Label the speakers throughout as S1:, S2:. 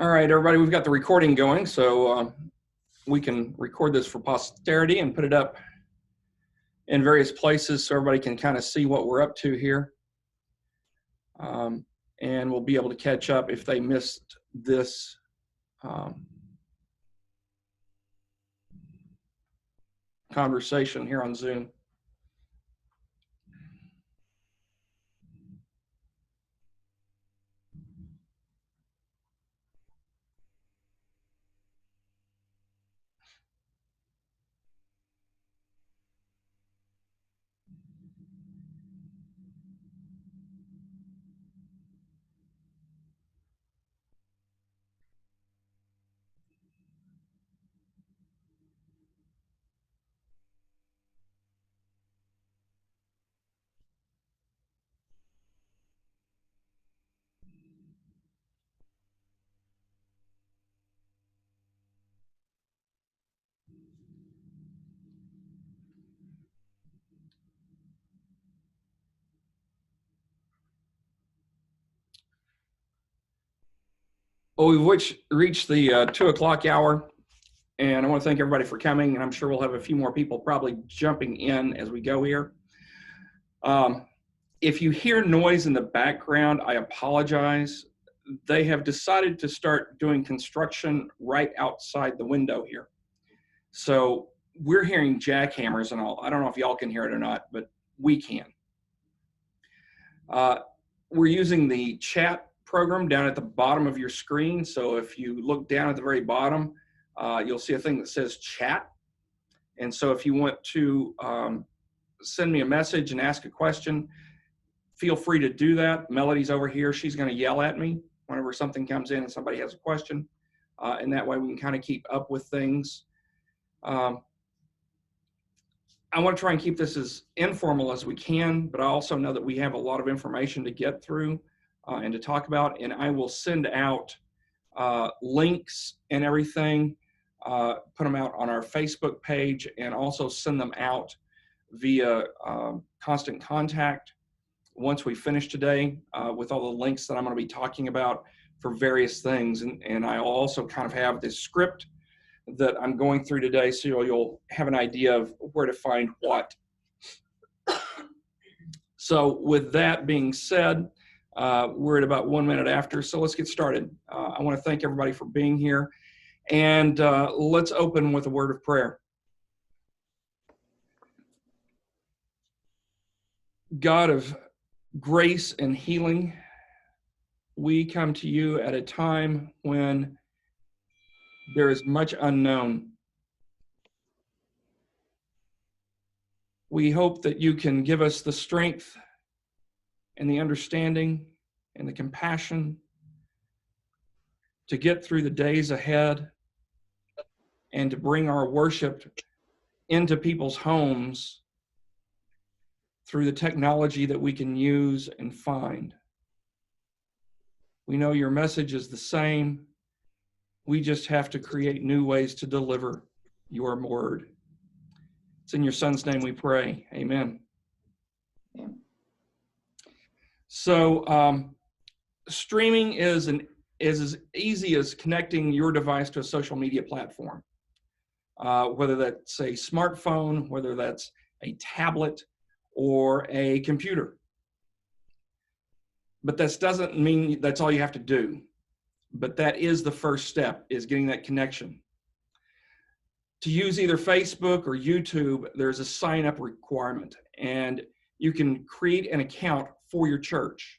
S1: All right, everybody, we've got the recording going, so we can record this for posterity and put it up in various places so everybody can kind of see what we're up to here. And we'll be able to catch up if they missed this conversation here on Zoom. Well, we've reached the 2 o'clock hour, and I want to thank everybody for coming, and I'm sure we'll have a few more people probably jumping in as we go here. If you hear noise in the background, I apologize. They have decided to start doing construction right outside the window here. So we're hearing jackhammers and all. I don't know if y'all can hear it or not, but we can. We're using the chat program down at the bottom of your screen. So if you look down at the very bottom, you'll see a thing that says chat. And so if you want to send me a message and ask a question, feel free to do that. Melody's over here. She's going to yell at me whenever something comes in and somebody has a question. And that way we can kind of keep up with things. I want to try and keep this as informal as we can, but I also know that we have a lot of information to get through and to talk about, and I will send out links and everything, put them out on our Facebook page, and also send them out via Constant Contact once we finish today with all the links that I'm going to be talking about for various things. And I'll also kind of have this script that I'm going through today, so you'll have an idea of where to find what. So with that being said, we're at about 1 minute after, so let's get started. I want to thank everybody for being here, and let's open with a word of prayer. God of grace and healing, we come to you at a time when there is much unknown. We hope that you can give us the strength and the understanding and the compassion to get through the days ahead and to bring our worship into people's homes through the technology that we can use and find. We know your message is the same. We just have to create new ways to deliver your word. It's in your son's name we pray. Amen. So streaming is as easy as connecting your device to a social media platform, whether that's a smartphone, whether that's a tablet or a computer. But that doesn't mean that's all you have to do. But that is the first step, is getting that connection. To use either Facebook or YouTube, there's a sign-up requirement, and you can create an account for your church.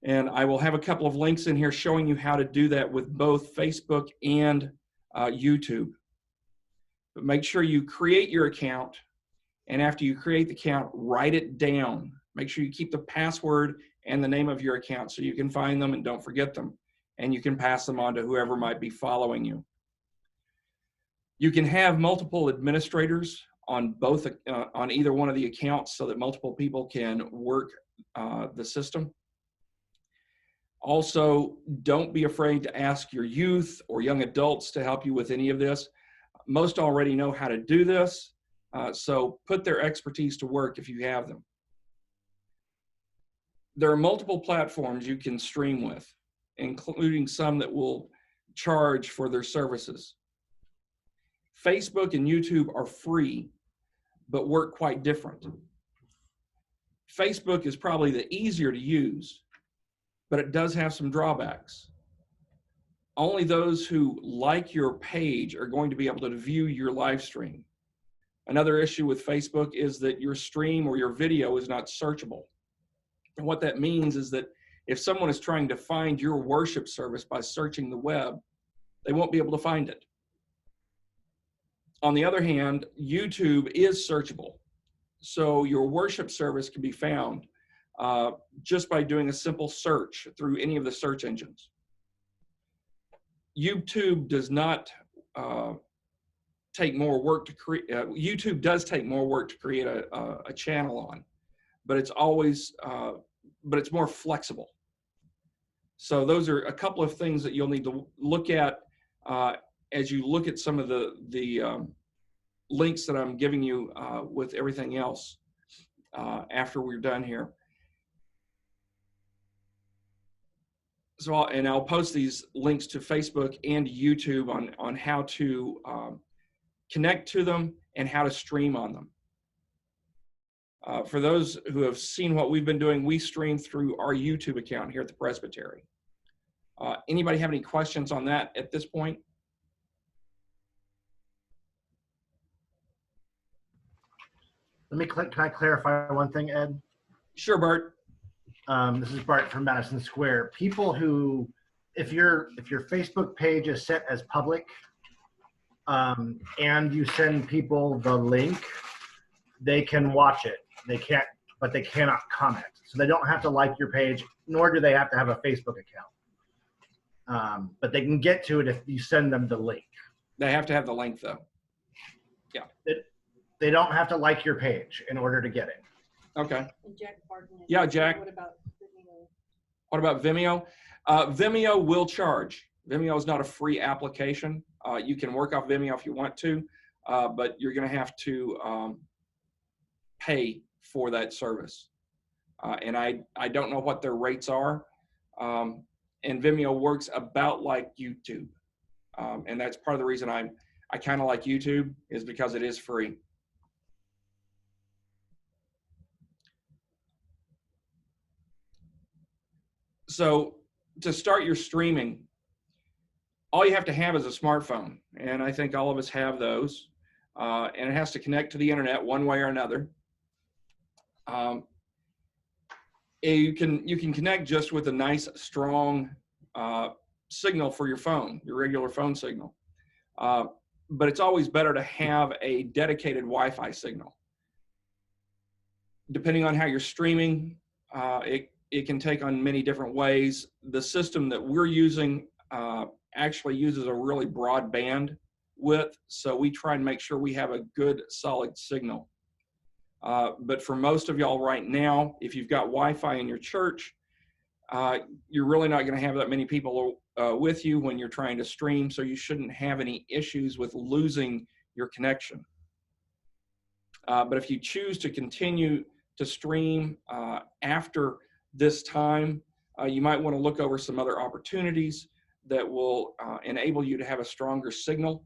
S1: And I will have a couple of links in here showing you how to do that with both Facebook and YouTube. But make sure you create your account, and after you create the account, write it down. Make sure you keep the password and the name of your account so you can find them and don't forget them. And you can pass them on to whoever might be following you. You can have multiple administrators on on either one of the accounts so that multiple people can work the system. Also, don't be afraid to ask your youth or young adults to help you with any of this. Most already know how to do this, so put their expertise to work if you have them. There are multiple platforms you can stream with, including some that will charge for their services. Facebook and YouTube are free, but work quite different. Facebook is probably the easier to use, but it does have some drawbacks. Only those who like your page are going to be able to view your live stream. Another issue with Facebook is that your stream or your video is not searchable. And what that means is that if someone is trying to find your worship service by searching the web, they won't be able to find it. On the other hand, YouTube is searchable. So your worship service can be found just by doing a simple search through any of the search engines. YouTube does not take more work to create. YouTube does take more work to create a channel on, but it's always, but it's more flexible. So those are a couple of things that you'll need to look at as you look at some of the links that I'm giving you with everything else after we're done here. So I'll post these links to Facebook and YouTube on how to connect to them and how to stream on them. For those who have seen what we've been doing, we stream through our YouTube account here at the Presbytery. Anybody have any questions on that at this point?
S2: Can I clarify one thing, Ed?
S1: Sure, Bart.
S2: This is Bart from Madison Square. People who, if your Facebook page is set as public, and you send people the link, they can watch it. They can't, but they cannot comment. So they don't have to like your page, nor do they have to have a Facebook account. But they can get to it if you send them the link.
S1: They have to have the link, though. Yeah.
S2: They don't have to like your page in order to get it.
S1: Okay.
S3: Jack,
S1: yeah, Jack.
S3: What about Vimeo?
S1: What about Vimeo? Vimeo will charge. Vimeo is not a free application. You can work off Vimeo if you want to, but you're going to have to pay for that service. And I don't know what their rates are. And Vimeo works about like YouTube. And that's part of the reason I kind of like YouTube, is because it is free. So to start your streaming, all you have to have is a smartphone. And I think all of us have those. And it has to connect to the internet one way or another. You can connect just with a nice, strong signal for your phone, your regular phone signal. But it's always better to have a dedicated Wi-Fi signal. Depending on how you're streaming, it can take on many different ways. The system that we're using actually uses a really broad bandwidth, so we try and make sure we have a good, solid signal. But for most of y'all right now, if you've got Wi-Fi in your church, you're really not going to have that many people with you when you're trying to stream, so you shouldn't have any issues with losing your connection. But if you choose to continue to stream after this time, you might want to look over some other opportunities that will enable you to have a stronger signal,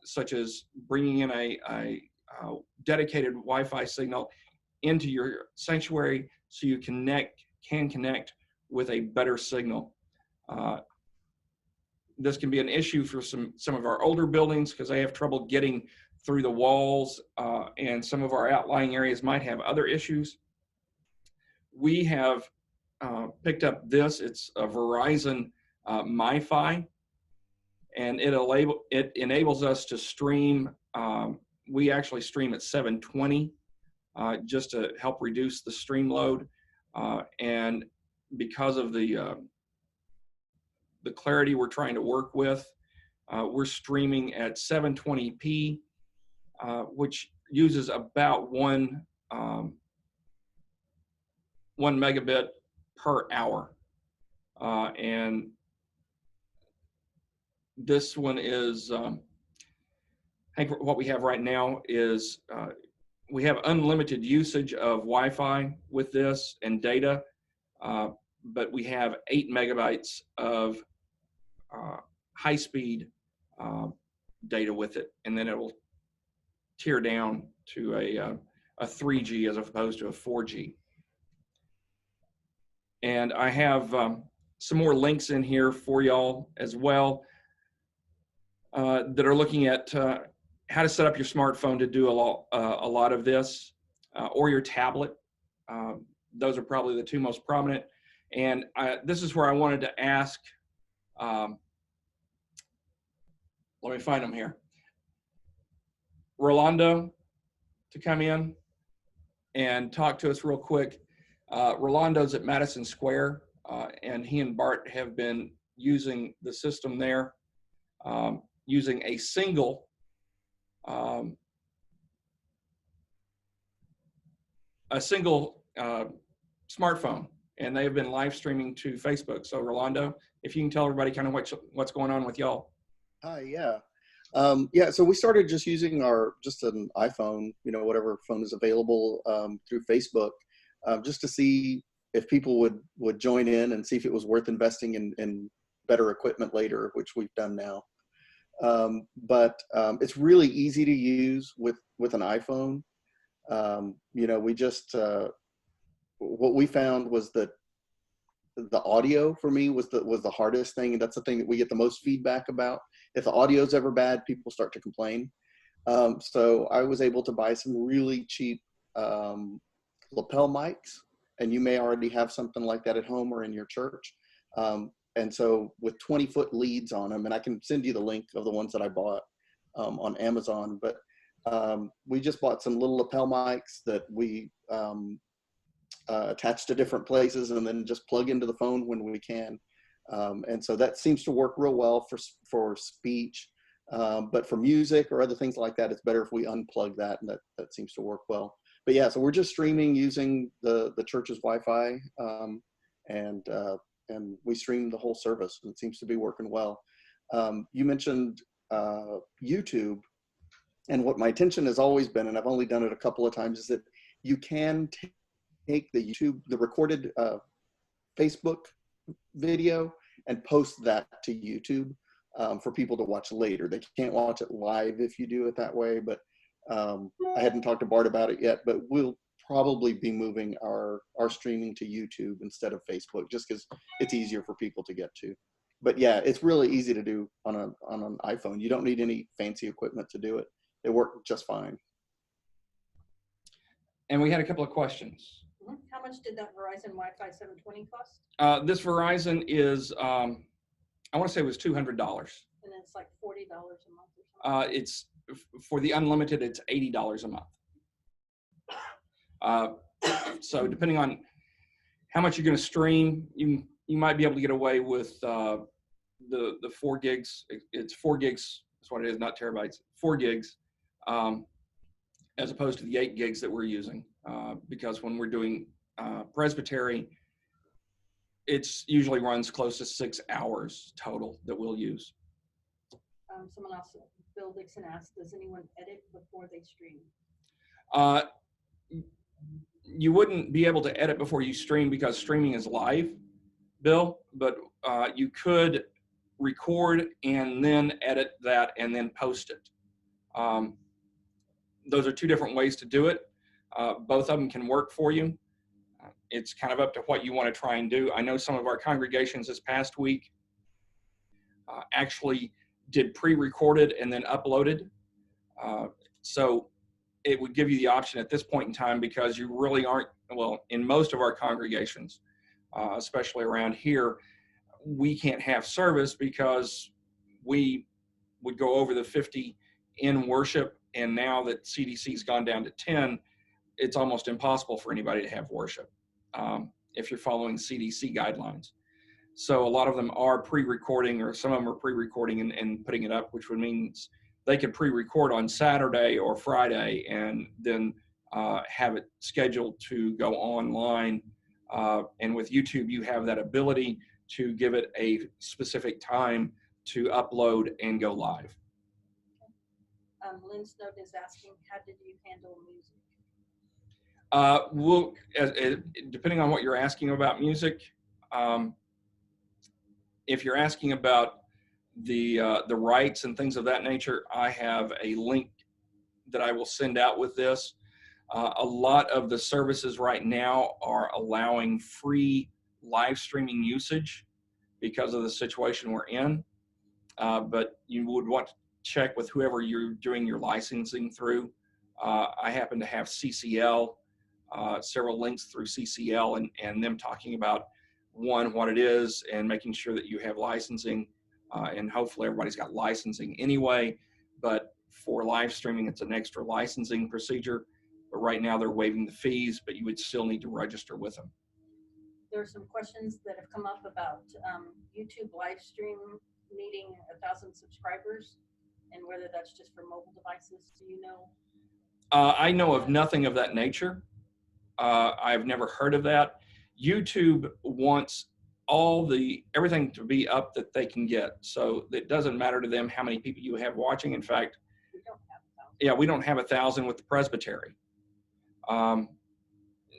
S1: such as bringing in a dedicated Wi-Fi signal into your sanctuary so you can connect with a better signal. This can be an issue for some of our older buildings because they have trouble getting through the walls, and some of our outlying areas might have other issues. We have picked up this. It's a Verizon Mifi, and it enables us to stream. We actually stream at 720 just to help reduce the stream load, and because of the clarity we're trying to work with, we're streaming at 720p, which uses about one megabit per hour. And this one is, I think what we have right now is we have unlimited usage of Wi-Fi with this and data, but we have 8 megabytes of high-speed data with it, and then it will tear down to a 3G as opposed to a 4G. And I have some more links in here for y'all as well that are looking at how to set up your smartphone to do a lot of this, or your tablet. Those are probably the two most prominent. And this is where I wanted to ask, let me find them here. Rolando to come in and talk to us real quick. Rolando's at Madison Square, and he and Bart have been using the system there, using a single smartphone, and they've been live streaming to Facebook. So Rolando, if you can tell everybody kind of what's going on with y'all.
S3: Hi, yeah. Yeah, so we started just using just an iPhone, whatever phone is available, through Facebook, just to see if people would join in and see if it was worth investing in better equipment later, which we've done now. But it's really easy to use with an iPhone. We just, what we found was that the audio for me was the hardest thing, and that's the thing that we get the most feedback about. If the audio is ever bad, people start to complain. So I was able to buy some really cheap lapel mics, and you may already have something like that at home or in your church. And so with 20-foot leads on them, and I can send you the link of the ones that I bought on Amazon, but we just bought some little lapel mics that we attach to different places and then just plug into the phone when we can. And so that seems to work real well for speech, but for music or other things like that, it's better if we unplug that, and that seems to work well. But yeah, so we're just streaming using the church's Wi-Fi, and we stream the whole service, and it seems to be working well. You mentioned YouTube, and what my intention has always been, and I've only done it a couple of times, is that you can take the recorded Facebook video and post that to YouTube for people to watch later. They can't watch it live if you do it that way, but I hadn't talked to Bart about it yet, but we'll probably be moving our streaming to YouTube instead of Facebook, just because it's easier for people to get to. But yeah, it's really easy to do on an iPhone. You don't need any fancy equipment to do it. It worked just fine.
S1: And we had a couple of questions.
S4: How much did that Verizon Wi-Fi 720 cost?
S1: This Verizon is, I want to say it was $200.
S4: And it's like $40 a month or something?
S1: It's for the unlimited, it's $80 a month. So depending on how much you're going to stream, you might be able to get away with the 4 gigs. It's 4 gigs. That's what it is, not terabytes. 4 gigs, as opposed to the 8 gigs that we're using. Because when we're doing Presbytery, it's usually runs close to 6 hours total that we'll use.
S4: Someone else, Bill Dixon asked, does anyone edit before they stream? You wouldn't be able to edit before you stream because streaming is live, Bill, but you could record and then edit that and then post it. Those are 2 different ways to do it. Both of them can work for you. It's kind of up to what you want to try and do. I know some of our congregations this past week actually did pre-recorded and then uploaded. So it would give you the option at this point in time, because you really aren't, well, in most of our congregations, especially around here, we can't have service because we would go over the 50 in worship, and now that CDC's gone down to 10, it's almost impossible for anybody to have worship if you're following CDC guidelines. So a lot of them are pre-recording, or some of them are pre-recording and putting it up, which would mean they could pre-record on Saturday or Friday and then have it scheduled to go online. And with YouTube, you have that ability to give it a specific time to upload and go live. Lynn Snowden is asking, how did you handle music?
S1: Depending on what you're asking about music, if you're asking about the rights and things of that nature, I have a link that I will send out with this. A lot of the services right now are allowing free live streaming usage because of the situation we're in. But you would want to check with whoever you're doing your licensing through. I happen to have CCL, several links through CCL, and them talking about, one, what it is, and making sure that you have licensing, and hopefully everybody's got licensing anyway. But for live streaming, it's an extra licensing procedure. But right now they're waiving the fees, but you would still need to register with them.
S5: There are some questions that have come up about YouTube live stream needing 1,000 subscribers, and whether that's just for mobile devices. Do you know?
S1: I know of nothing of that nature. I've never heard of that. YouTube wants everything to be up that they can get. So it doesn't matter to them how many people you have watching. In fact,
S5: We don't have 1,000.
S1: yeah, we don't have 1,000 with the Presbytery.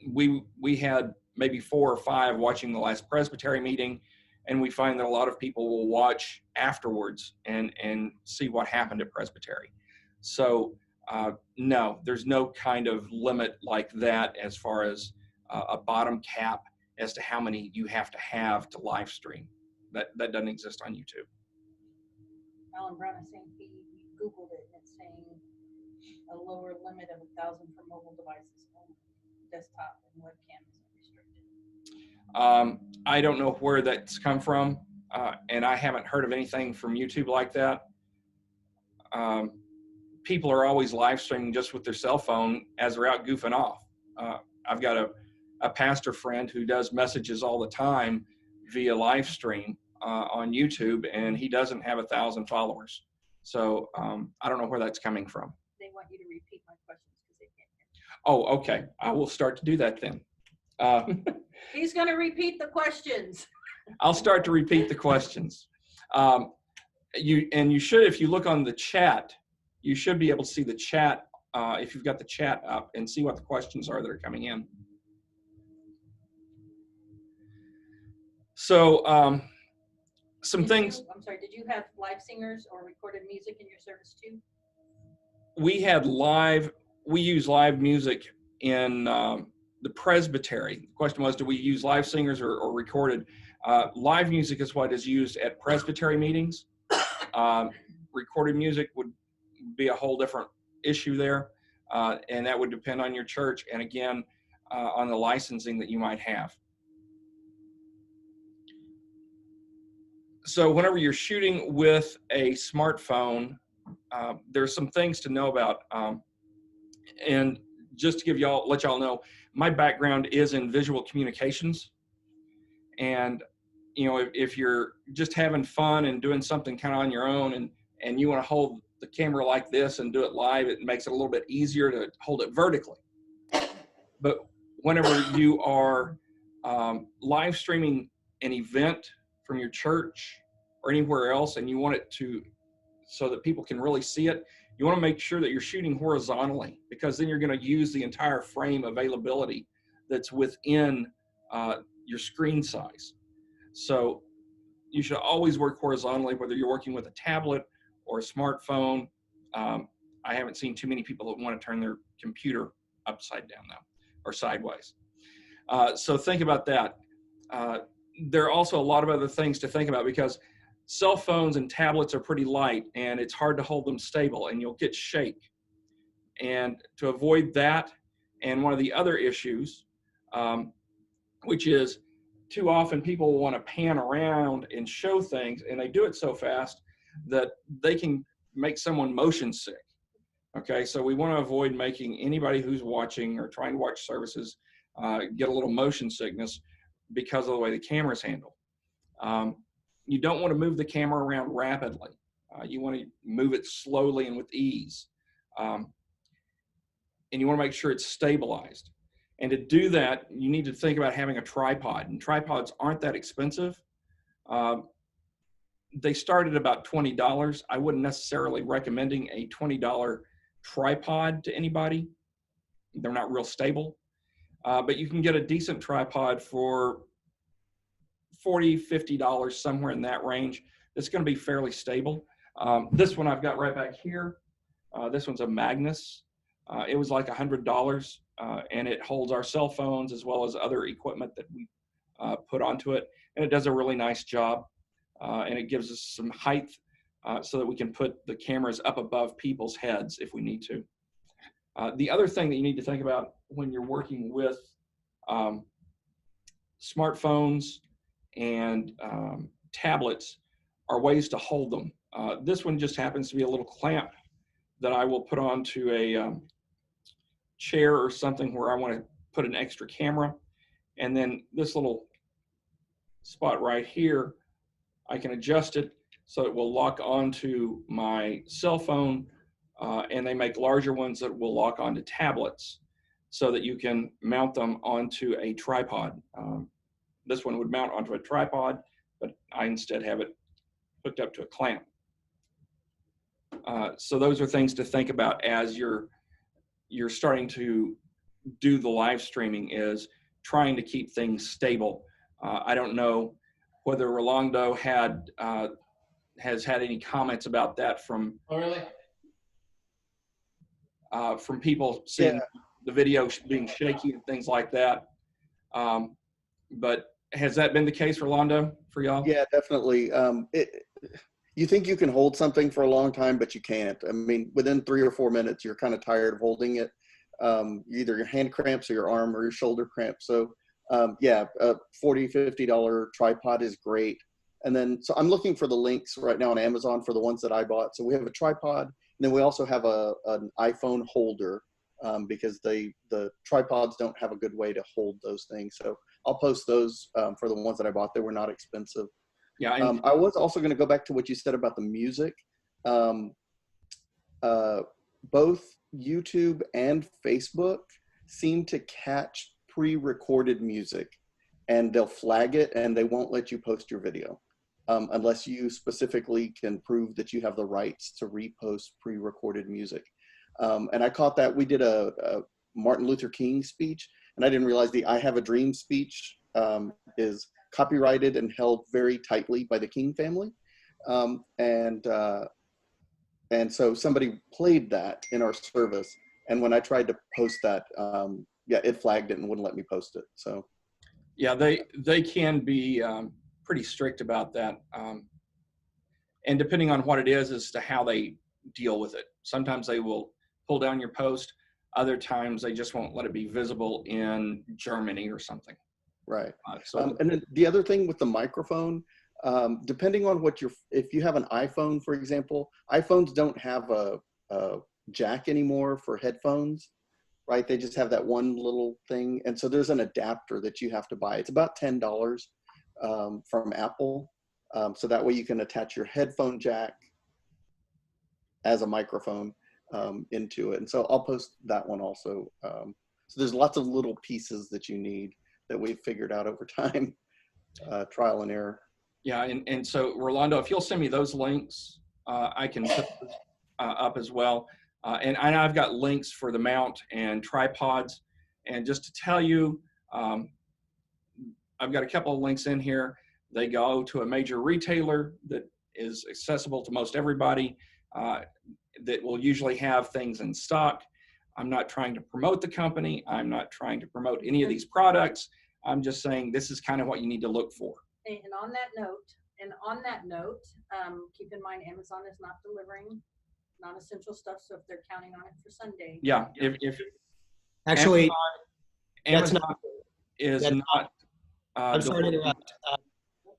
S1: We had maybe 4 or 5 watching the last Presbytery meeting, and we find that a lot of people will watch afterwards and see what happened at Presbytery. So no, there's no kind of limit like that as far as a bottom cap as to how many you have to live stream. That doesn't exist on YouTube.
S5: Alan Brown is saying he Googled it, and it's saying a lower limit of 1,000 for mobile devices only. Desktop and webcam is restricted.
S1: I don't know where that's come from, and I haven't heard of anything from YouTube like that. People are always live streaming just with their cell phone as they're out goofing off. I've got a pastor friend who does messages all the time via live stream on YouTube, and he doesn't have 1,000 followers. So I don't know where that's coming from.
S5: They want you to repeat my questions because they can't hear.
S1: Oh, okay. I will start to do that then.
S5: He's going to repeat the questions.
S1: I'll start to repeat the questions. You should, if you look on the chat, you should be able to see the chat if you've got the chat up, and see what the questions are that are coming in. So some things.
S5: I'm sorry, did you have live singers or recorded music in your service too?
S1: We use live music in the Presbytery. The question was, do we use live singers or recorded? Live music is what is used at Presbytery meetings. Recorded music would be a whole different issue there, and that would depend on your church, and again, on the licensing that you might have. So whenever you're shooting with a smartphone, there's some things to know about. And just to let y'all know, my background is in visual communications. And, if you're just having fun and doing something kind of on your own, and you want to hold the camera like this and do it live, it makes it a little bit easier to hold it vertically. But whenever you are live streaming an event from your church or anywhere else, and you want it so that people can really see it, you want to make sure that you're shooting horizontally, because then you're going to use the entire frame availability that's within your screen size. So you should always work horizontally, whether you're working with a tablet or a smartphone. I haven't seen too many people that want to turn their computer upside down though, or sideways. So think about that. There are also a lot of other things to think about, because cell phones and tablets are pretty light, and it's hard to hold them stable, and you'll get shake. And to avoid that, and one of the other issues, which is too often people want to pan around and show things, and they do it so fast that they can make someone motion sick. Okay, so we want to avoid making anybody who's watching or trying to watch services get a little motion sickness because of the way the camera's handled. You don't want to move the camera around rapidly. You want to move it slowly and with ease. And you want to make sure it's stabilized. And to do that, you need to think about having a tripod. And tripods aren't that expensive. They start at about $20. I wouldn't necessarily recommending a $20 tripod to anybody. They're not real stable. But you can get a decent tripod for $40, $50, somewhere in that range, it's going to be fairly stable. This one I've got right back here. This one's a Magnus. It was like $100, and it holds our cell phones as well as other equipment that we put onto it, and it does a really nice job, and it gives us some height so that we can put the cameras up above people's heads if we need to. The other thing that you need to think about when you're working with smartphones and tablets are ways to hold them. This one just happens to be a little clamp that I will put onto a chair or something where I want to put an extra camera. And then this little spot right here, I can adjust it so it will lock onto my cell phone, and they make larger ones that will lock onto tablets so that you can mount them onto a tripod. This one would mount onto a tripod, but I instead have it hooked up to a clamp. So those are things to think about as you're starting to do the live streaming, is trying to keep things stable. I don't know whether Rolando has had any comments about that from from people seeing the video being shaky and things like that. But has that been the case, Rolando, for y'all?
S3: Yeah, definitely. You think you can hold something for a long time, but you can't. I mean, within 3 or 4 minutes, you're kind of tired of holding it. Either your hand cramps or your arm or your shoulder cramps. So yeah, a $40, $50 tripod is great. And then, so I'm looking for the links right now on Amazon for the ones that I bought. So we have a tripod, and then we also have an iPhone holder, because the tripods don't have a good way to hold those things. So I'll post those for the ones that I bought. They were not expensive.
S1: Yeah. And
S3: I was also going to go back to what you said about the music. Both YouTube and Facebook seem to catch pre-recorded music, and they'll flag it, and they won't let you post your video unless you specifically can prove that you have the rights to repost pre-recorded music. And I caught that. We did a Martin Luther King speech, and I didn't realize the I Have a Dream speech is copyrighted and held very tightly by the King family. And so somebody played that in our service, and when I tried to post that, yeah, it flagged it and wouldn't let me post it. So
S1: yeah, they can be pretty strict about that, and depending on what it is as to how they deal with it. Sometimes they will pull down your post. Other times they just won't let it be visible in Germany or something.
S3: right.
S1: So
S3: And then the other thing with the microphone, depending on what if you have an iPhone, for example, iPhones don't have a jack anymore for headphones, right? They just have that one little thing. And so there's an adapter that you have to buy. It's about $10 from Apple. So that way you can attach your headphone jack as a microphone into it. And so I'll post that one also. So there's lots of little pieces that you need that we've figured out over time, trial and error.
S1: yeah, and so Rolando, if you'll send me those links, I can put those up as well. And I've got links for the mount and tripods. And just to tell you, I've got a couple of links in here. They go to a major retailer that is accessible to most everybody, that will usually have things in stock. I'm not trying to promote the company. I'm not trying to promote any of these products. I'm just saying this is kind of what you need to look for.
S5: And on that note, keep in mind Amazon is not delivering non-essential stuff. So if they're counting on it for Sunday,
S1: Yeah, if
S6: Actually,
S1: Amazon
S6: that's
S1: is not.
S6: I'm sorry to interrupt.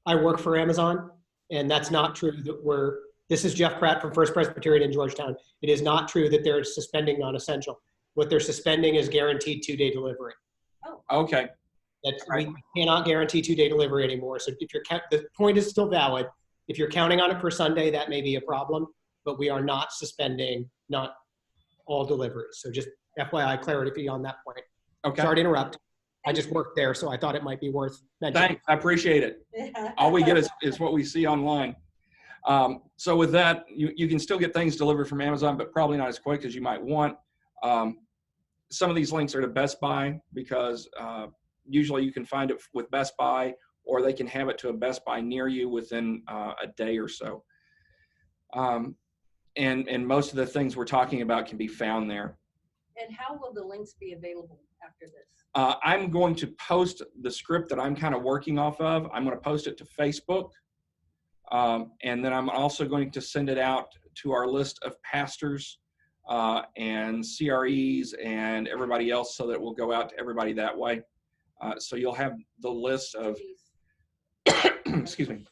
S6: I work for Amazon, and that's not true that this is Jeff Pratt from First Presbytery in Georgetown. It is not true that they're suspending non-essential. What they're suspending is guaranteed 2-day delivery.
S1: Okay.
S6: We cannot guarantee 2-day delivery anymore. So if the point is still valid. If you're counting on it for Sunday, that may be a problem, but we are not suspending not all deliveries. So just FYI clarity on that point.
S1: Okay.
S6: Sorry to interrupt. I just worked there, so I thought it might be worth mentioning.
S1: Thanks. I appreciate it. All we get is what we see online. So with that, you can still get things delivered from Amazon, but probably not as quick as you might want. Some of these links are to Best Buy because usually you can find it with Best Buy or they can have it to a Best Buy near you within a day or so. And most of the things we're talking about can be found there.
S5: And how will the links be available after this?
S1: I'm going to post the script that I'm kind of working off of. I'm going to post it to Facebook. And then I'm also going to send it out to our list of pastors and CREs and everybody else, so that it will go out to everybody that way. So you'll have the list of, excuse me.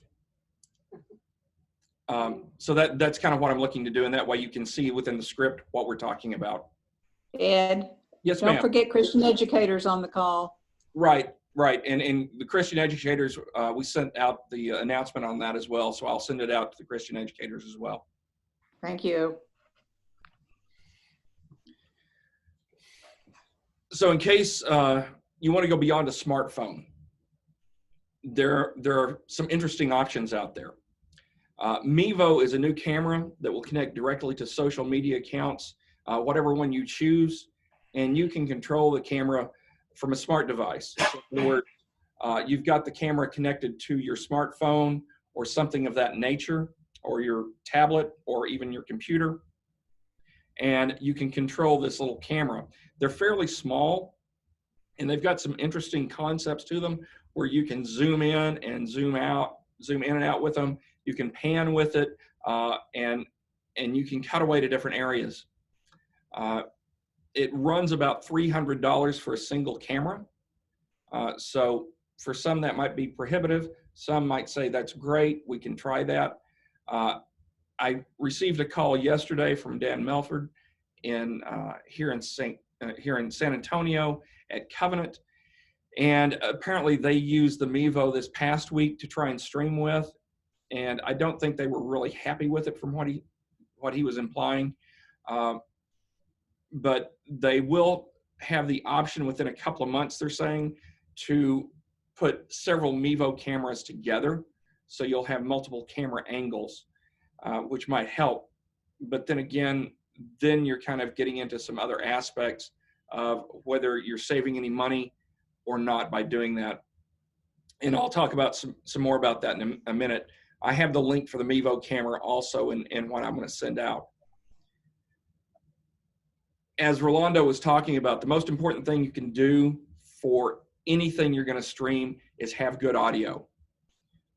S1: So that's kind of what I'm looking to do. And that way you can see within the script what we're talking about.
S7: Ed,
S1: Yes,
S7: don't
S1: ma'am.
S7: forget Christian educators on the call.
S1: Right. And the Christian educators, we sent out the announcement on that as well. So I'll send it out to the Christian educators as well.
S7: Thank you.
S1: So in case you want to go beyond a smartphone, there are some interesting options out there. Mevo is a new camera that will connect directly to social media accounts, whatever one you choose, and you can control the camera from a smart device. So in other words, you've got the camera connected to your smartphone or something of that nature, or your tablet, or even your computer, and you can control this little camera. They're fairly small, and they've got some interesting concepts to them where you can zoom in and zoom out, zoom in and out with them. You can pan with it, and you can cut away to different areas. It runs about $300 for a single camera. So for some that might be prohibitive. Some might say that's great, we can try that. I received a call yesterday from Dan Melford here in San Antonio at Covenant, and apparently they used the Mevo this past week to try and stream with, and I don't think they were really happy with it from what he was implying. But they will have the option within a couple of months, they're saying, to put several Mevo cameras together, so you'll have multiple camera angles, which might help. But then again, then you're kind of getting into some other aspects of whether you're saving any money or not by doing that. And I'll talk about some more about that in a minute. I have the link for the Mevo camera also in what I'm going to send out. As Rolando was talking about, the most important thing you can do for anything you're going to stream is have good audio.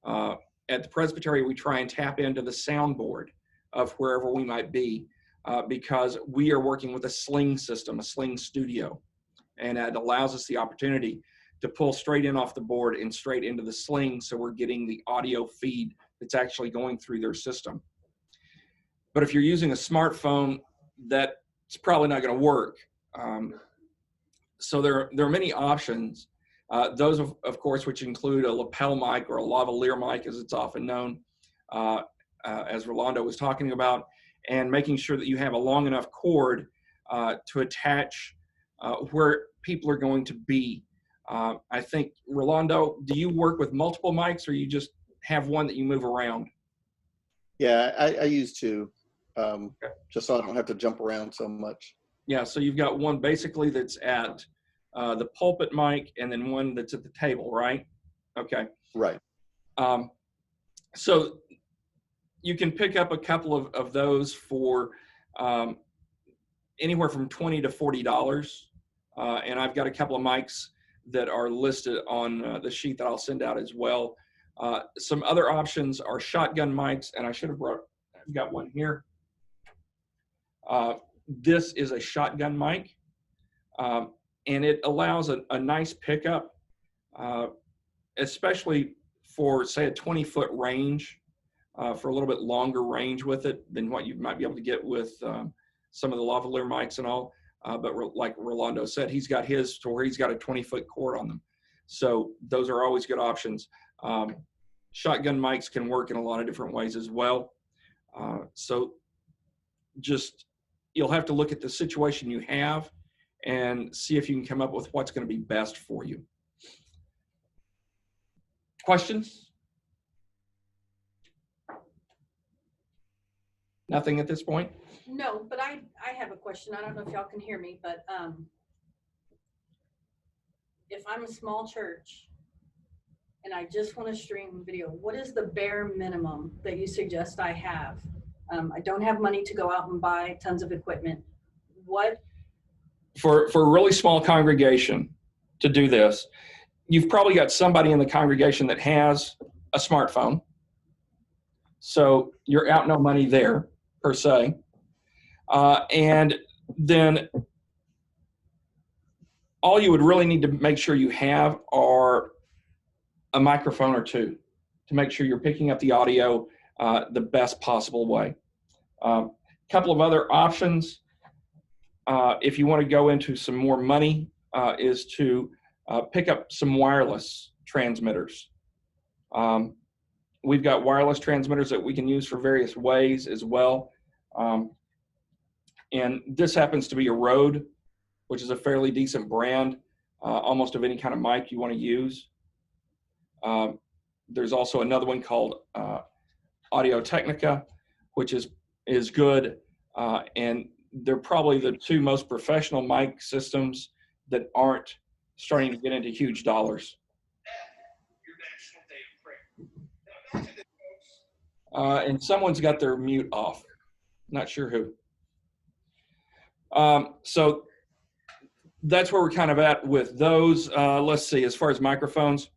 S1: At the Presbytery, we try and tap into the soundboard of wherever we might be, because we are working with a Sling system, a Sling studio, and it allows us the opportunity to pull straight in off the board and straight into the Sling, so we're getting the audio feed that's actually going through their system. But if you're using a smartphone, that's probably not going to work. So there are many options. Those, of course, which include a lapel mic or a lavalier mic, as it's often known, as Rolando was talking about, and making sure that you have a long enough cord to attach where people are going to be. I think, Rolando, do you work with multiple mics, or you just have one that you move around?
S3: Yeah, I use two, just so I don't have to jump around so much.
S1: Yeah, so you've got one basically that's at the pulpit mic, and then one that's at the table, right? Okay.
S3: Right.
S1: So you can pick up a couple of those for anywhere from $20 to $40. And I've got a couple of mics that are listed on the sheet that I'll send out as well. Some other options are shotgun mics, and I've got one here. This is a shotgun mic, and it allows a nice pickup, especially for, say, a 20-foot range, for a little bit longer range with it than what you might be able to get with some of the lavalier mics and all. But like Rolando said, he's got his to where he's got a 20-foot cord on them. So those are always good options. Shotgun mics can work in a lot of different ways as well. So just, you'll have to look at the situation you have and see if you can come up with what's going to be best for you. Questions? Nothing at this point?
S5: No, but I have a question. I don't know if y'all can hear me, but if I'm a small church and I just want to stream video, what is the bare minimum that you suggest I have? I don't have money to go out and buy tons of equipment. What?
S1: For a really small congregation to do this, you've probably got somebody in the congregation that has a smartphone. So you're out no money there, per se. And then all you would really need to make sure you have are a microphone or two to make sure you're picking up the audio the best possible way. Couple of other options, if you want to go into some more money, is to pick up some wireless transmitters. We've got wireless transmitters that we can use for various ways as well. And this happens to be a Rode, which is a fairly decent brand, almost of any kind of mic you want to use. There's also another one called Audio Technica, which is good. And they're probably the two most professional mic systems that aren't starting to get into huge dollars. And someone's got their mute off. Not sure who. So that's where we're kind of at with those. Let's see, as far as microphones,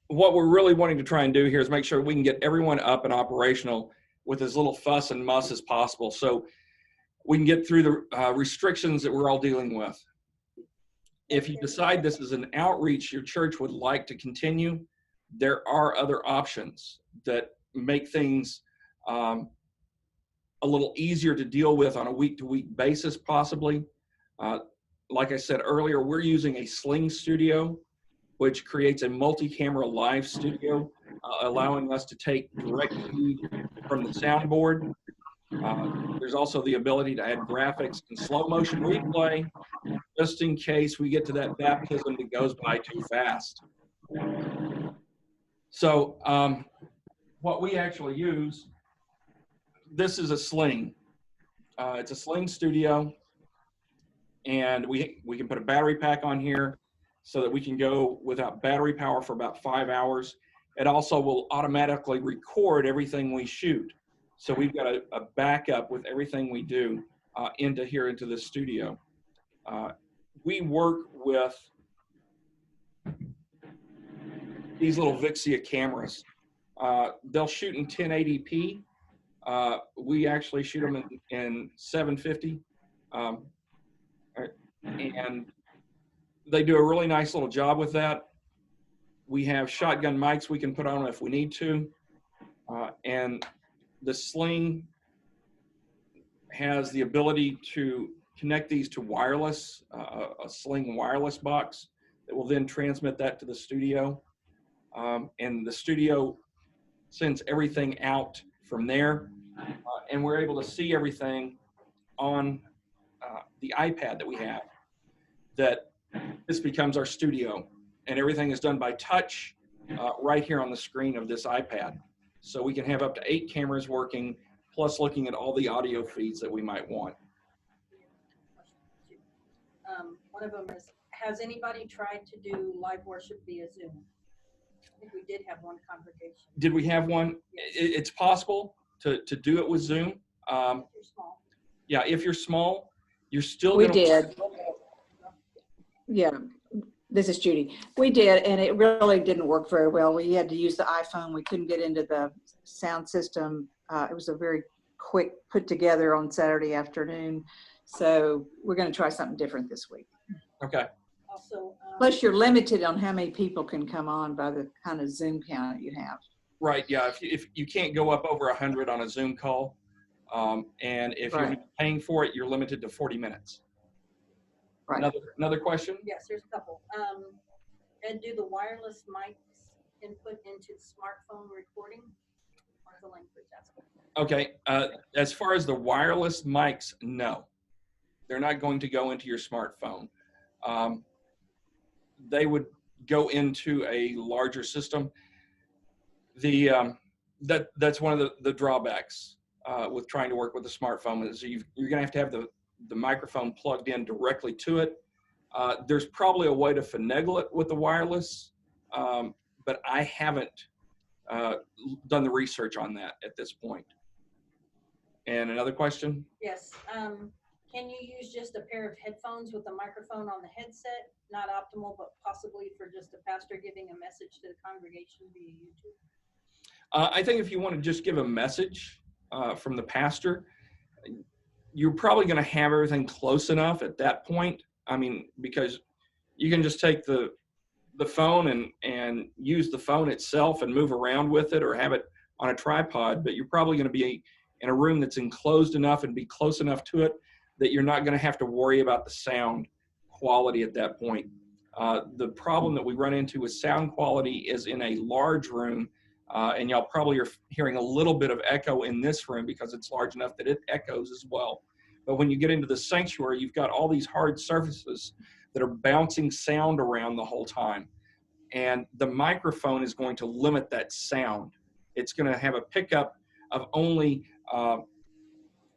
S1: what we're really wanting to try and do here is make sure we can get everyone up and operational with as little fuss and muss as possible, so we can get through the restrictions that we're all dealing with. If you decide this is an outreach your church would like to continue, there are other options that make things a little easier to deal with on a week-to-week basis, possibly. Like I said earlier, we're using a Sling Studio, which creates a multi-camera live studio, allowing us to take direct feed from the soundboard. There's also the ability to add graphics and slow motion replay, just in case we get to that baptism that goes by too fast. So what we actually use, this is a Sling. It's a Sling Studio, and we can put a battery pack on here so that we can go without battery power for about 5 hours. It also will automatically record everything we shoot. So we've got a backup with everything we do into the studio. We work with these little Vixia cameras. They'll shoot in 1080p. We actually shoot them in 750. And they do a really nice little job with that. We have shotgun mics we can put on if we need to. And the Sling has the ability to connect these to wireless, a Sling wireless box that will then transmit that to the studio. And the studio sends everything out from there. And we're able to see everything on the iPad that we have. That this becomes our studio, and everything is done by touch right here on the screen of this iPad. So we can have up to 8 cameras working, plus looking at all the audio feeds that we might want.
S5: One of them is, has anybody tried to do live worship via Zoom? I think we did have one congregation.
S1: Did we have one?
S5: Yes.
S1: It's possible to do it with Zoom.
S5: If you're small.
S1: Yeah, if you're small, you're still
S7: We
S1: gonna
S7: did. Yeah, this is Judy. We did, and it really didn't work very well. We had to use the iPhone. We couldn't get into the sound system. It was a very quick put together on Saturday afternoon. So we're going to try something different this week.
S1: Okay.
S5: Also,
S7: Plus, you're limited on how many people can come on by the kind of Zoom count you have.
S1: Right. Yeah. If you can't go up over 100 on a Zoom call, and if you're paying for it, you're limited to 40 minutes.
S7: Right.
S1: Another question?
S5: yes, there's a couple. And do the wireless mics input into smartphone recording? Or the language aspect?
S1: Okay. As far as the wireless mics, no. They're not going to go into your smartphone. They would go into a larger system. That's one of the drawbacks with trying to work with a smartphone is you're going to have the microphone plugged in directly to it. There's probably a way to finagle it with the wireless, but I haven't done the research on that at this point. And another question?
S5: Yes. Can you use just a pair of headphones with a microphone on the headset? Not optimal, but possibly for just a pastor giving a message to the congregation via YouTube?
S1: I think if you want to just give a message from the pastor, you're probably going to have everything close enough at that point. I mean, because you can just take the phone and use the phone itself and move around with it or have it on a tripod, but you're probably going to be in a room that's enclosed enough and be close enough to it that you're not going to have to worry about the sound quality at that point. The problem that we run into with sound quality is in a large room, and y'all probably are hearing a little bit of echo in this room because it's large enough that it echoes as well. But when you get into the sanctuary, you've got all these hard surfaces that are bouncing sound around the whole time. And the microphone is going to limit that sound. It's going to have a pickup of only,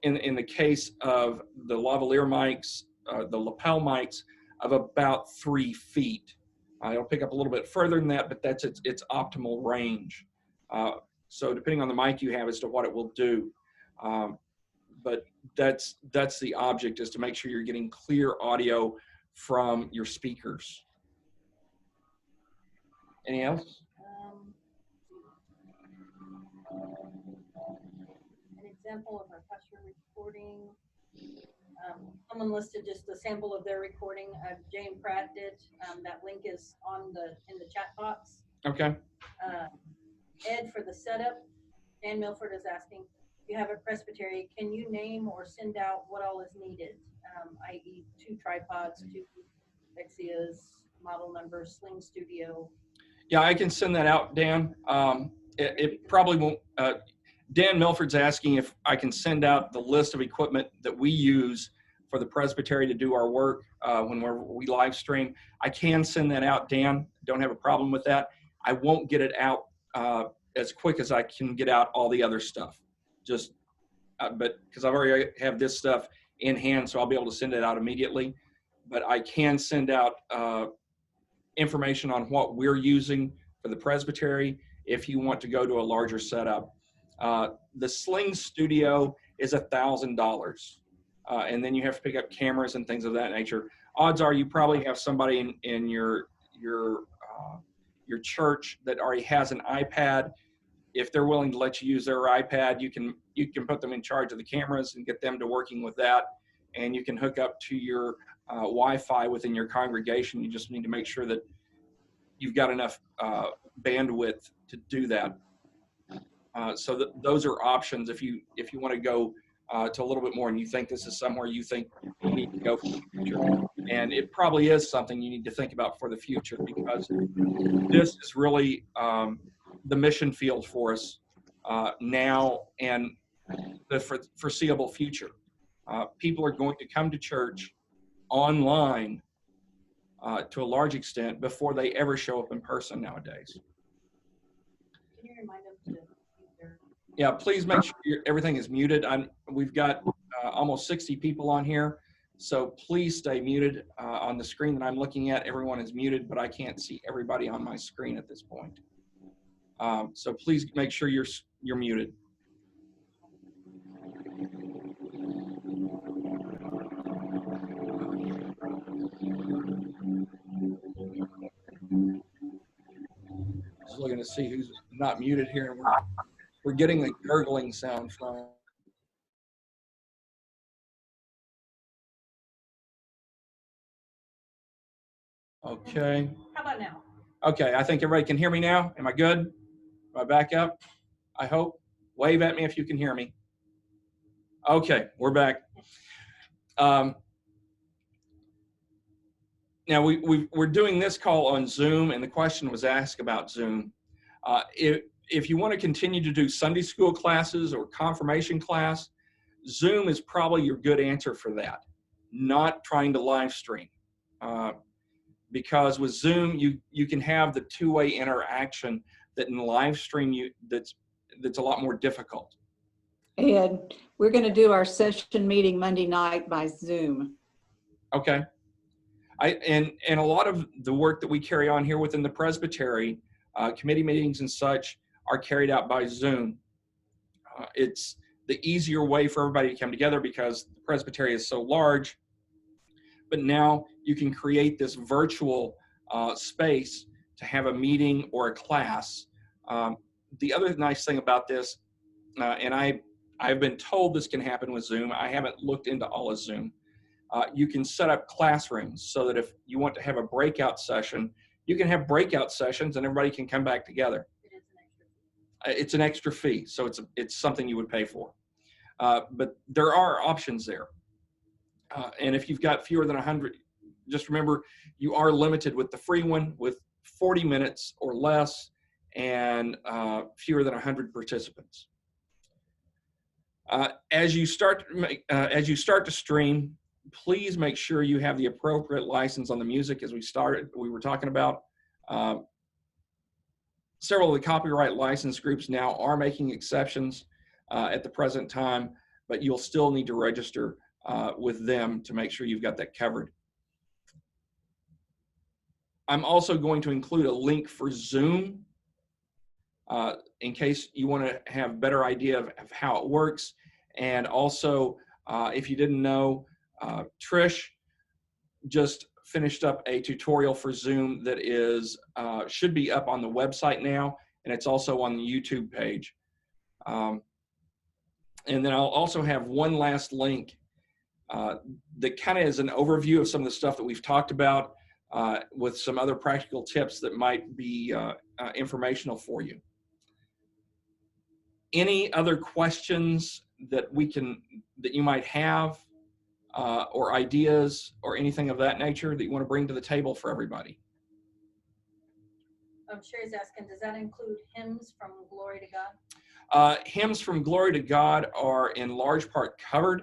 S1: in the case of the lavalier mics, the lapel mics, of about 3 feet. It'll pick up a little bit further than that, but that's its optimal range. So depending on the mic you have as to what it will do. But that's the object, is to make sure you're getting clear audio from your speakers. Anything else?
S5: An example of a pastor recording. Someone listed just a sample of their recording. Jane Pratt did. That link is in the chat box.
S1: Okay.
S5: Ed, for the setup, Dan Milford is asking, you have a Presbytery, can you name or send out what all is needed, i.e. 2 tripods, 2 Vexias, model numbers, Sling Studio?
S1: Yeah, I can send that out, Dan. It probably won't. Dan Milford's asking if I can send out the list of equipment that we use for the Presbytery to do our work when we live stream. I can send that out, Dan. Don't have a problem with that. I won't get it out as quick as I can get out all the other stuff. Just, but because I've already have this stuff in hand, so I'll be able to send it out immediately. But I can send out information on what we're using for the Presbytery if you want to go to a larger setup. The Sling Studio is $1,000, and then you have to pick up cameras and things of that nature. Odds are you probably have somebody in your church that already has an iPad. If they're willing to let you use their iPad, you can put them in charge of the cameras and get them to working with that, and you can hook up to your Wi-Fi within your congregation. You just need to make sure that you've got enough bandwidth to do that. So those are options if you want to go to a little bit more and you think this is somewhere you think you need to go for the future. And it probably is something you need to think about for the future, because this is really the mission field for us now and the foreseeable future. People are going to come to church online to a large extent before they ever show up in person nowadays.
S5: Can you remind them to mute their...
S1: Yeah, please make sure everything is muted. We've got almost 60 people on here, so please stay muted. On the screen that I'm looking at, everyone is muted, but I can't see everybody on my screen at this point. So please make sure you're muted. Just looking to see who's not muted here. We're getting a gurgling sound from. Okay.
S5: How about now?
S1: Okay, I think everybody can hear me now. Am I good? Am I back up? I hope. Wave at me if you can hear me. Okay, we're back. Now we're doing this call on Zoom, and the question was asked about Zoom. If you want to continue to do Sunday school classes or confirmation class, Zoom is probably your good answer for that. Not trying to live stream, because with Zoom you can have the two-way interaction that in live stream that's a lot more difficult.
S7: And we're going to do our session meeting Monday night by Zoom.
S1: Okay. And a lot of the work that we carry on here within the Presbytery, committee meetings and such, are carried out by Zoom. It's the easier way for everybody to come together because the Presbytery is so large. But now you can create this virtual space to have a meeting or a class. The other nice thing about this, and I've been told this can happen with Zoom. I haven't looked into all of Zoom. You can set up classrooms so that if you want to have a breakout session, you can have breakout sessions and everybody can come back together. It's an extra fee, so it's something you would pay for. But there are options there. And if you've got fewer than 100, just remember you are limited with the free one with 40 minutes or less and fewer than 100 participants. As you start to stream, please make sure you have the appropriate license on the music. As we were talking about. Several of the copyright license groups now are making exceptions at the present time, but you'll still need to register with them to make sure you've got that covered. I'm also going to include a link for Zoom in case you want to have a better idea of how it works. And also, if you didn't know, Trish just finished up a tutorial for Zoom that should be up on the website now, and it's also on the YouTube page. And then I'll also have one last link that kind of is an overview of some of the stuff that we've talked about with some other practical tips that might be informational for you. Any other questions that you might have? Or ideas or anything of that nature that you want to bring to the table for everybody?
S5: Sherry's asking, does that include hymns from Glory to God?
S1: Hymns from Glory to God are in large part covered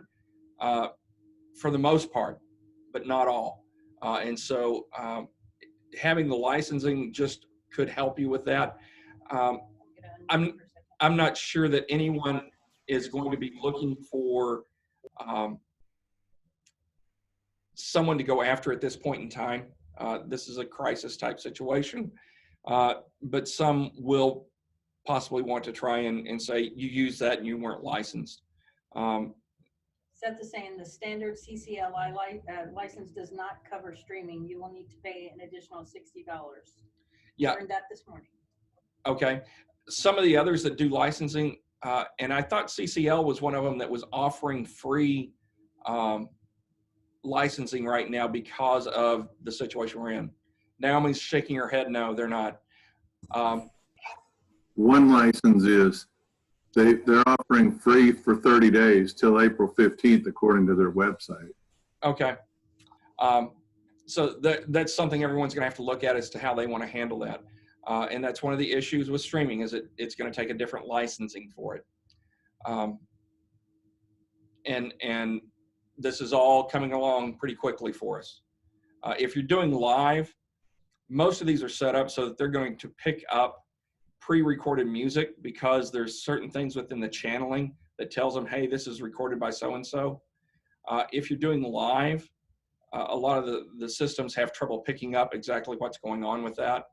S1: for the most part, but not all. And so having the licensing just could help you with that. I'm not sure that anyone is going to be looking for someone to go after at this point in time. This is a crisis type situation, but some will possibly want to try and say you used that and you weren't licensed.
S5: Seth is saying the standard CCLI license does not cover streaming. You will need to pay an additional $60.
S1: Yeah.
S5: Learned that this morning.
S1: Okay. Some of the others that do licensing, and I thought CCL was one of them that was offering free licensing right now because of the situation we're in. Naomi's shaking her head. No, they're not.
S8: One license is they're offering free for 30 days till April 15th, according to their website.
S1: Okay. So that's something everyone's going to have to look at as to how they want to handle that. And that's one of the issues with streaming is it's going to take a different licensing for it. And this is all coming along pretty quickly for us. If you're doing live, most of these are set up so that they're going to pick up pre-recorded music because there's certain things within the channeling that tells them, hey, this is recorded by so-and-so. If you're doing live, a lot of the systems have trouble picking up exactly what's going on with that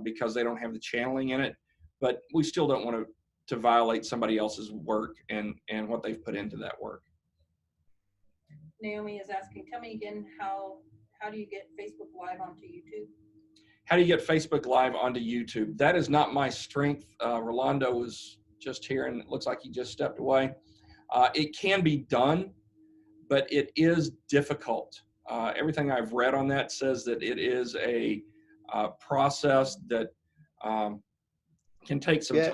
S1: because they don't have the channeling in it. But we still don't want to violate somebody else's work and what they've put into that work.
S5: Naomi is asking, tell me again, how do you get Facebook Live onto YouTube?
S1: How do you get Facebook Live onto YouTube? That is not my strength. Rolando was just here and it looks like he just stepped away. It can be done, but it is difficult. Everything I've read on that says that it is a process that can take some time.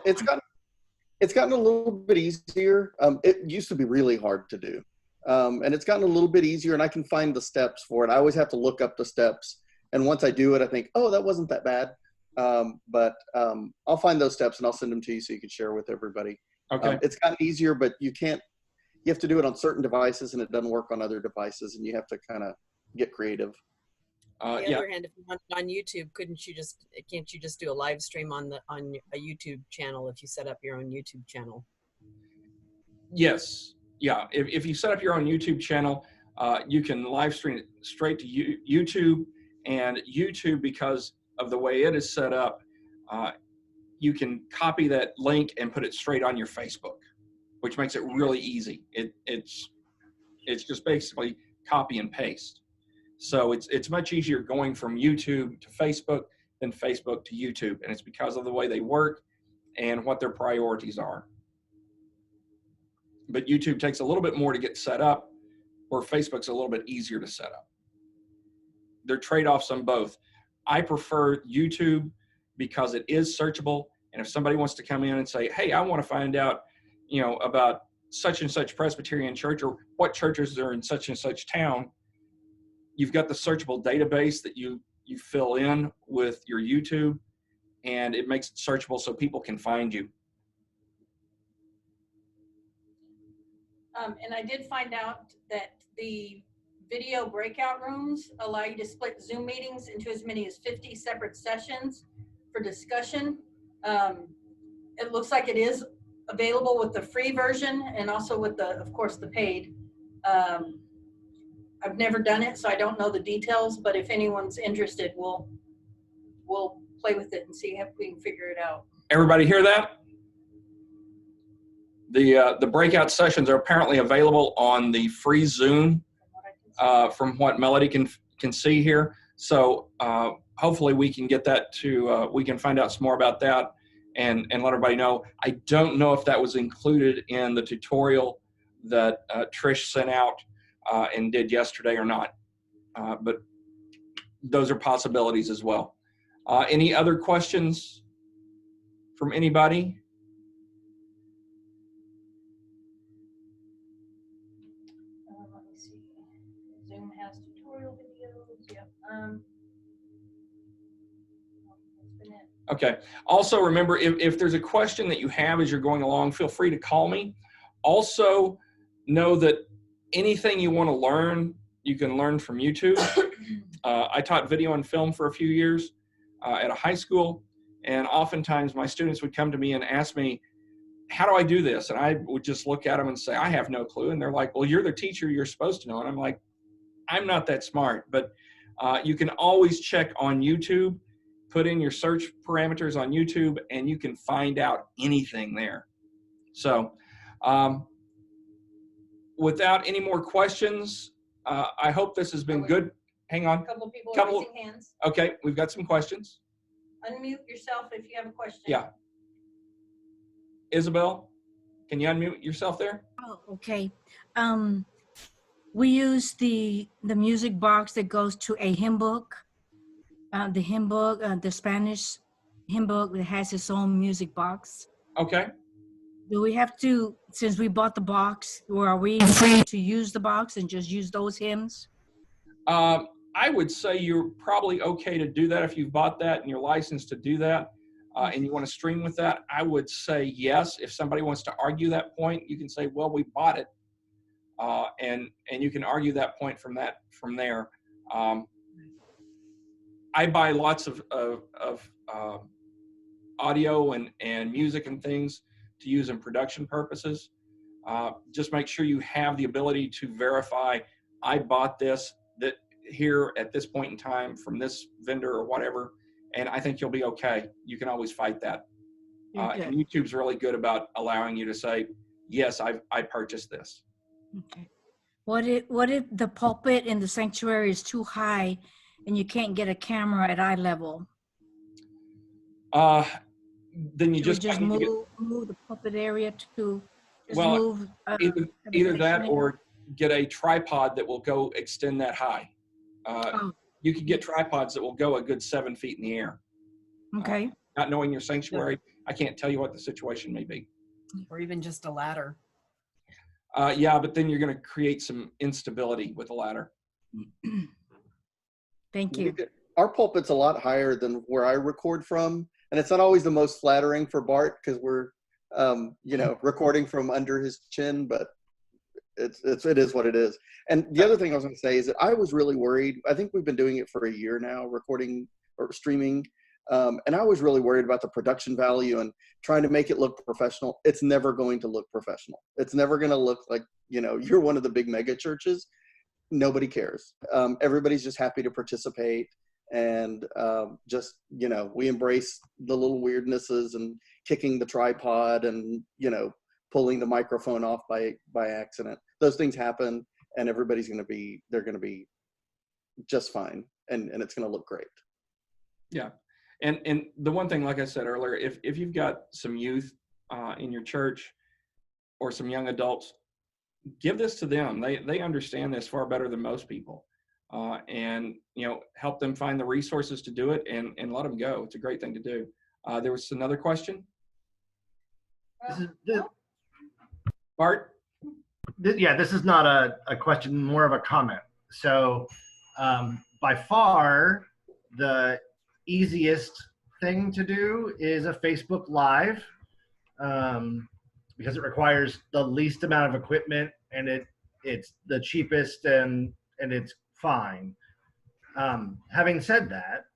S3: It's gotten a little bit easier. It used to be really hard to do. And it's gotten a little bit easier and I can find the steps for it. I always have to look up the steps. And once I do it, I think, oh, that wasn't that bad. But I'll find those steps and I'll send them to you so you can share with everybody.
S1: Okay.
S3: It's gotten easier, but you have to do it on certain devices and it doesn't work on other devices and you have to kind of get creative.
S9: On the other hand, if you want it on YouTube, can't you just do a live stream on a YouTube channel if you set up your own YouTube channel?
S1: Yes. Yeah. If you set up your own YouTube channel,
S4: You can live stream it straight to YouTube, and YouTube, because of the way it is set up, you can copy that link and put it straight on your Facebook, which makes it really easy. It's just basically copy and paste. So it's much easier going from YouTube to Facebook than Facebook to YouTube, and it's because of the way they work and what their priorities are. But YouTube takes a little bit more to get set up, where Facebook's a little bit easier to set up. There are trade-offs on both. I prefer YouTube because it is searchable, and if somebody wants to come in and say, hey, I want to find out, about such and such Presbyterian church, or what churches are in such and such town, you've got the searchable database that you fill in with your YouTube, and it makes it searchable so people can find you.
S5: And I did find out that the video breakout rooms allow you to split Zoom meetings into as many as 50 separate sessions for discussion. It looks like it is available with the free version and also with of course, the paid. I've never done it, so I don't know the details, but if anyone's interested, we'll play with it and see if we can figure it out.
S4: Everybody hear that? The breakout sessions are apparently available on the free Zoom, from what Melody can see here. So hopefully we can get that we can find out some more about that and let everybody know. I don't know if that was included in the tutorial that Trish sent out and did yesterday or not, but those are possibilities as well. Any other questions from anybody?
S5: Let me see. Zoom has tutorial videos. Yep. That's been it.
S4: Okay. Also, remember, if there's a question that you have as you're going along, feel free to call me. Also, know that anything you want to learn, you can learn from YouTube. I taught video and film for a few years at a high school, and oftentimes my students would come to me and ask me, how do I do this? And I would just look at them and say, I have no clue. And they're like, well, you're the teacher, you're supposed to know. And I'm like, I'm not that smart, but you can always check on YouTube, put in your search parameters on YouTube, and you can find out anything there. So without any more questions, I hope this has been good. Hang on.
S5: A couple people are raising hands.
S4: Okay, we've got some questions.
S5: Unmute yourself if you have a question.
S4: Yeah. Isabel, can you unmute yourself there?
S10: Oh, okay. We use the music box that goes to a hymn book. The hymn book, the Spanish hymn book that has its own music box.
S4: Okay.
S10: Do we have to, since we bought the box, or are we free to use the box and just use those hymns?
S4: I would say you're probably okay to do that if you've bought that and you're licensed to do that, and you want to stream with that. I would say yes. If somebody wants to argue that point, you can say, well, we bought it, and you can argue that point from there. I buy lots of audio and music and things to use in production purposes. Just make sure you have the ability to verify, I bought this here at this point in time from this vendor or whatever, and I think you'll be okay. You can always fight that. And YouTube's really good about allowing you to say, yes, I purchased this.
S10: Okay. What if the pulpit in the sanctuary is too high and you can't get a camera at eye level?
S4: Then you
S10: Should
S4: just
S10: we move the pulpit area to
S4: well,
S10: move,
S4: either that or get a tripod that will go extend that high. You can get tripods that will go a good 7 feet in the air.
S10: Okay.
S4: Not knowing your sanctuary, I can't tell you what the situation may be.
S9: Or even just a ladder.
S4: Yeah, but then you're going to create some instability with a ladder.
S10: Thank you.
S3: Our pulpit's a lot higher than where I record from, and it's not always the most flattering for Bart because we're, recording from under his chin, but it is what it is. And the other thing I was going to say is that I was really worried. I think we've been doing it for a year now, recording or streaming. And I was really worried about the production value and trying to make it look professional. It's never going to look professional. It's never going to look like, you're one of the big mega churches. nobody cares. Everybody's just happy to participate. And just, we embrace the little weirdnesses and kicking the tripod and, pulling the microphone off by accident. Those things happen, and everybody's they're going to be just fine. And it's going to look great.
S1: Yeah. And the one thing, like I said earlier, if you've got some youth in your church or some young adults, give this to them. They understand this far better than most people. And, help them find the resources to do it and let them go. It's a great thing to do. There was another question. Bart?
S2: This is not a question, more of a comment. So by far, the easiest thing to do is a Facebook Live because it requires the least amount of equipment, and it's the cheapest and it's fine. Having said that,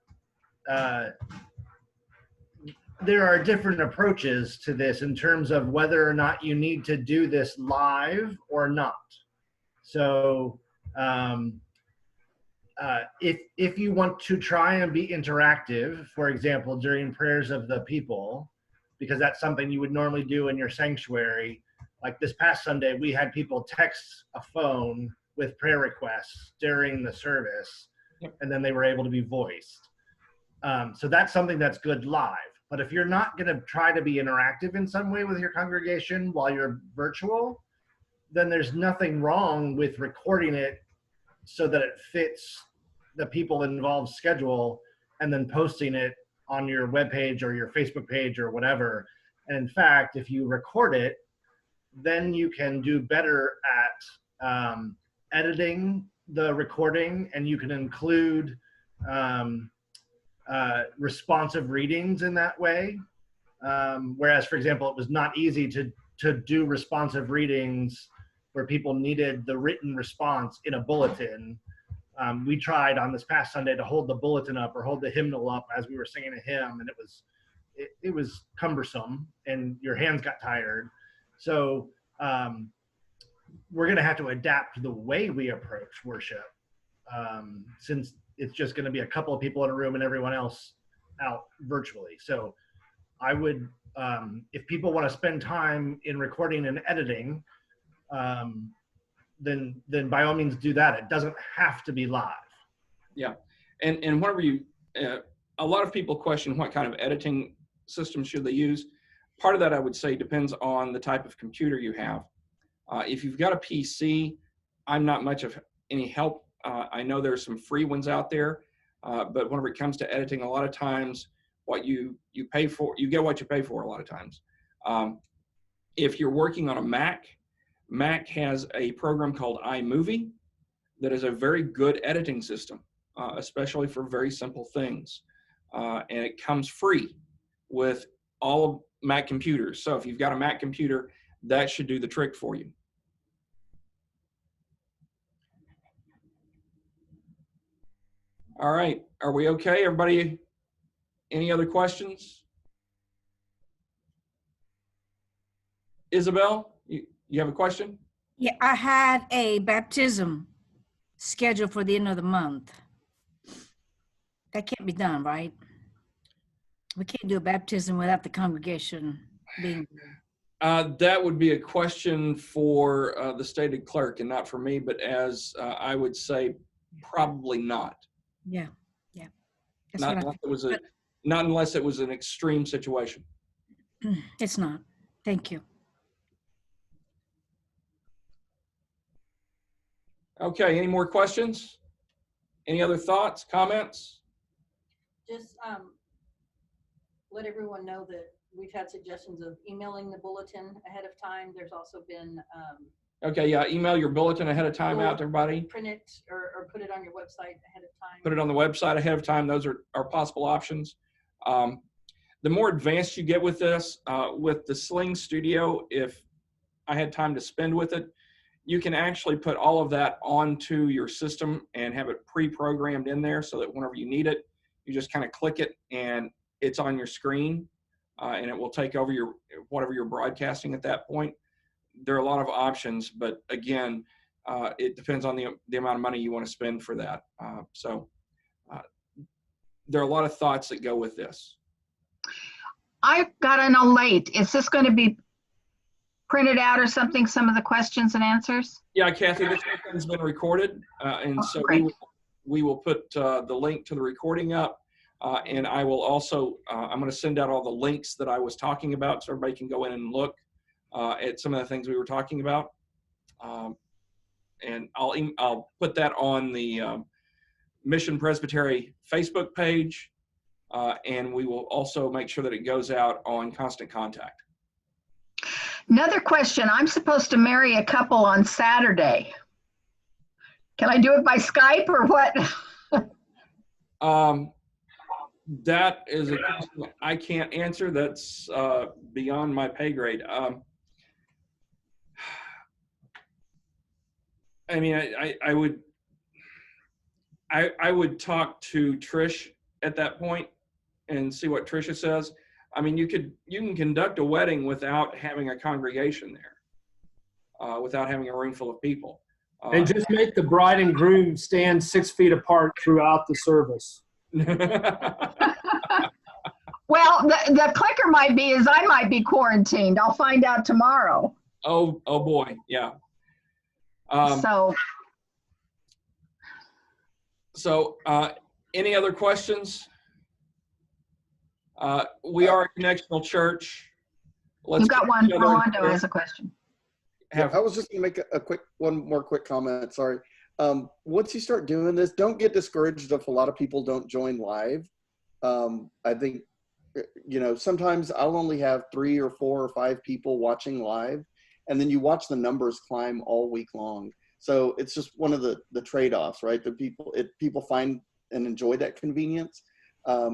S2: there are different approaches to this in terms of whether or not you need to do this live or not. So if you want to try and be interactive, for example, during prayers of the people, because that's something you would normally do in your sanctuary, like this past Sunday, we had people text a phone with prayer requests during the service, and then they were able to be voiced. So that's something that's good live. But if you're not going to try to be interactive in some way with your congregation while you're virtual, then there's nothing wrong with recording it so that it fits the people involved schedule and then posting it on your webpage or your Facebook page or whatever. And in fact, if you record it, then you can do better at editing the recording, and you can include responsive readings in that way. Whereas, for example, it was not easy to do responsive readings where people needed the written response in a bulletin. We tried on this past Sunday to hold the bulletin up or hold the hymnal up as we were singing a hymn, and it was cumbersome and your hands got tired. So we're going to have to adapt the way we approach worship, since it's just going to be a couple of people in a room and everyone else out virtually. So I would, if people want to spend time in recording and editing, then by all means do that. It doesn't have to be live.
S1: Yeah. And whenever you, a lot of people question what kind of editing system should they use. Part of that, I would say, depends on the type of computer you have. If you've got a PC, I'm not much of any help. I know there's some free ones out there, but whenever it comes to editing, a lot of times what you pay for, you get what you pay for a lot of times. If you're working on a Mac has a program called iMovie that is a very good editing system, especially for very simple things. And it comes free with all of Mac computers. So if you've got a Mac computer, that should do the trick for you. All right, are we okay? Everybody, any other questions? Isabel, you have a question?
S10: Yeah, I had a baptism scheduled for the end of the month. That can't be done, right? We can't do a baptism without the congregation being there.
S1: That would be a question for the stated clerk and not for me, but as I would say, probably not.
S10: Yeah, yeah. That's
S1: Not,
S10: what
S1: not, it was a, not unless it was an extreme situation.
S10: It's not. Thank you.
S1: Okay, any more questions? Any other thoughts, comments?
S5: Just let everyone know that we've had suggestions of emailing the bulletin ahead of time. There's also been
S1: Okay, yeah, email your bulletin ahead of time out to everybody.
S5: print it or put it on your website ahead of time.
S1: Put it on the website ahead of time. Those are possible options. The more advanced you get with this, with the Sling Studio, if I had time to spend with it, you can actually put all of that onto your system and have it pre-programmed in there so that whenever you need it, you just kind of click it and it's on your screen, and it will take over your whatever you're broadcasting at that point. There are a lot of options, but again, it depends on the amount of money you want to spend for that. There are a lot of thoughts that go with this.
S11: I got in a late. Is this going to be printed out or something, some of the questions and answers?
S1: Yeah, Kathy, this whole thing's been recorded, and so
S11: great.
S1: we will put the link to the recording up, and I will also, I'm going to send out all the links that I was talking about so everybody can go in and look at some of the things we were talking about. And I'll put that on the Mission Presbytery Facebook page, and we will also make sure that it goes out on Constant Contact.
S11: Another question. I'm supposed to marry a couple on Saturday. Can I do it by Skype or what?
S1: That is a question I can't answer. That's beyond my pay grade. I mean, I would talk to Trish at that point and see what Trisha says. I mean, you can conduct a wedding without having a congregation there, without having a room full of people.
S12: And just make the bride and groom stand 6 feet apart throughout the service.
S11: Well, the clicker might be is I might be quarantined. I'll find out tomorrow.
S1: Oh boy, yeah. So any other questions? We are a connectional church.
S11: You've got one. Rolando has a question.
S3: I was just gonna make one more quick comment. Sorry. Once you start doing this, don't get discouraged if a lot of people don't join live. I think, sometimes I'll only have 3 or 4 or 5 people watching live, and then you watch the numbers climb all week long. So it's just one of the trade-offs, right? People find and enjoy that convenience.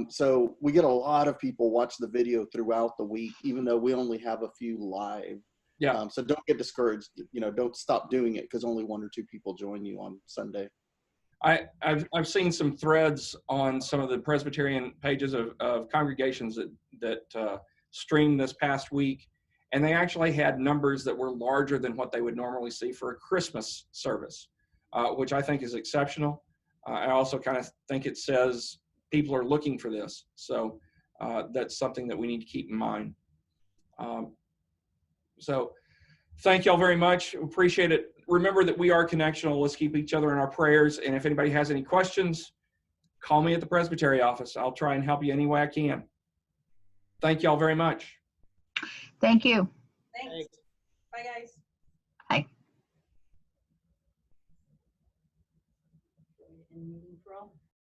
S3: So we get a lot of people watch the video throughout the week, even though we only have a few live.
S1: Yeah.
S3: So don't get discouraged. Don't stop doing it because only 1 or 2 people join you on Sunday.
S1: I've seen some threads on some of the Presbyterian pages of congregations that streamed this past week, and they actually had numbers that were larger than what they would normally see for a Christmas service, which I think is exceptional. I also kind of think it says people are looking for this, so that's something that we need to keep in mind. So thank y'all very much. Appreciate it. Remember that we are connectional. Let's keep each other in our prayers. And if anybody has any questions, call me at the Presbytery office. I'll try and help you any way I can. Thank y'all very much.
S11: Thank you.
S5: Thanks. Bye, guys.
S11: Bye.
S5: Meeting for all.